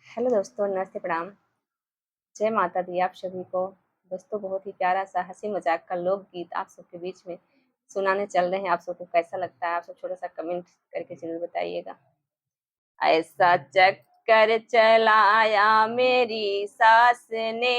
Hello दोस्तों, नमस्ते, प्रणाम। जय माता दी आप सभी को। दोस्तों, बहुत ही प्यारा सा हंसी मजाक का लोकगीत आप सबके बीच में सुनाने चल रहे हैं। आप सबको कैसा लगता है? आप सब छोटा सा कमेंट करके जरूर बताइएगा। ऐसा चक्कर चलाया मेरी सास ने,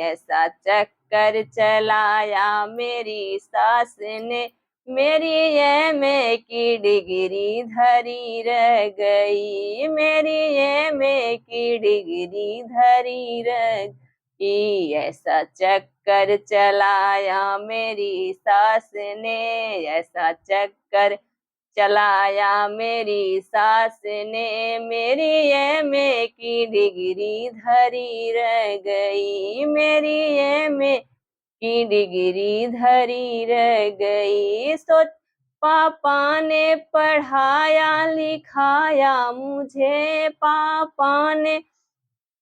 ऐसा चक्कर चलाया मेरी सास ने, मेरी एमए की डिग्री धरी रह गई, मेरी एमए की डिग्री धरी रह गई। ऐसा चक्कर चलाया मेरी सास ने, ऐसा चक्कर चलाया मेरी सास ने, मेरी एमए की डिग्री धरी रह गई, मेरी एमए की डिग्री धरी रह गई। सोच पापा ने पढ़ाया लिखाया मुझे, पापा ने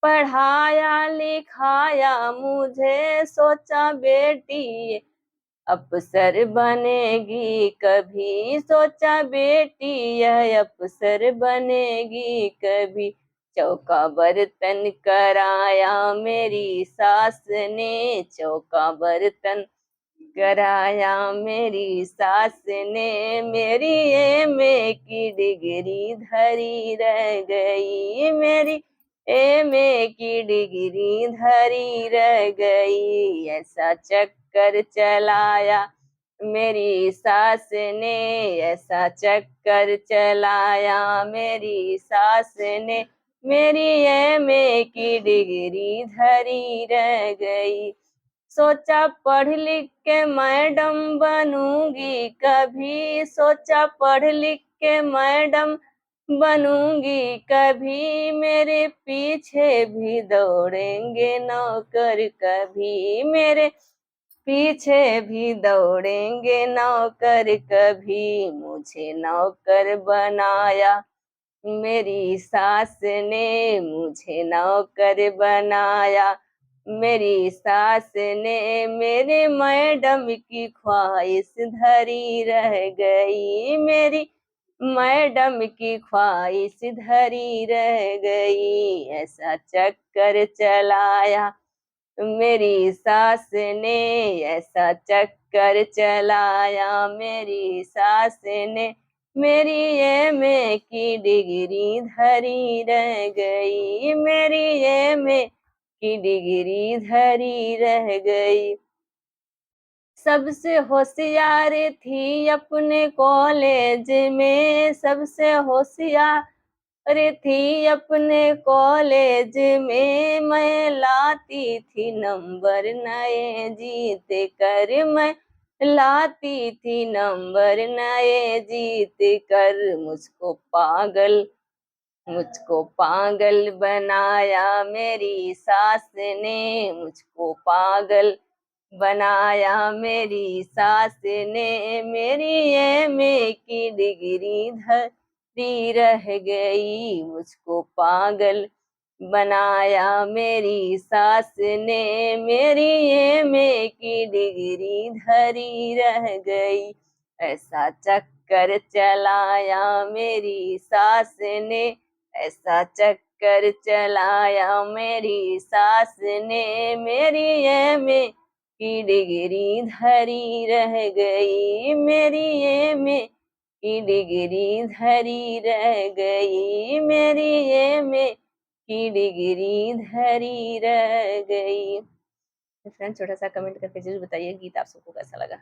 पढ़ाया लिखाया मुझे, सोचा बेटी अफसर बनेगी कभी, सोचा बेटी यह अफसर बनेगी कभी। चौका बर्तन कराया मेरी सास ने, चौका बर्तन कराया मेरी सास ने, मेरी एमए की डिग्री धरी रह गई, मेरी एमए की डिग्री धरी रह गई। ऐसा चक्कर चलाया मेरी सास ने, ऐसा चक्कर चलाया मेरी सास ने, मेरी एमए की डिग्री धरी रह गई। सोचा पढ़ लिख के मैडम बनूंगी कभी, सोचा पढ़ लिख के मैडम बनूंगी कभी, मेरे पीछे भी दौड़ेंगे नौकर कभी, मेरे पीछे भी दौड़ेंगे नौकर कभी। मुझे नौकर बनाया मेरी सास ने, मुझे नौकर बनाया मेरी सास ने, मेरे मैडम की ख्वाहिश धरी रह गई, मेरी मैडम की ख्वाहिश धरी रह गई। ऐसा चक्कर चलाया मेरी सास ने, ऐसा चक्कर चलाया मेरी सास ने, मेरी एमए की डिग्री धरी रह गई, मेरी एमए की डिग्री धरी रह गई। सबसे होशियार थी अपने कॉलेज में, सबसे होशियार अरे थी अपने कॉलेज में, मैं लाती थी नंबर नए जीत कर, मैं लाती थी नंबर नए जीत कर। मुझको पागल बनाया मेरी सास ने, मुझको पागल बनाया मेरी सास ने, मेरी एमए की डिग्री धरी रह गई। मुझको पागल बनाया मेरी सास ने, मेरी एमए की डिग्री धरी रह गई। ऐसा चक्कर चलाया मेरी सास ने, ऐसा चक्कर चलाया मेरी सास ने, मेरी एमए की डिग्री धरी रह गई, मेरी एमए की डिग्री धरी रह गई, मेरी एमए की डिग्री धरी रह गई। फ्रेंड्स, छोटा सा कमेंट करके जरूर बताइए गीत आप सबको कैसा लगा।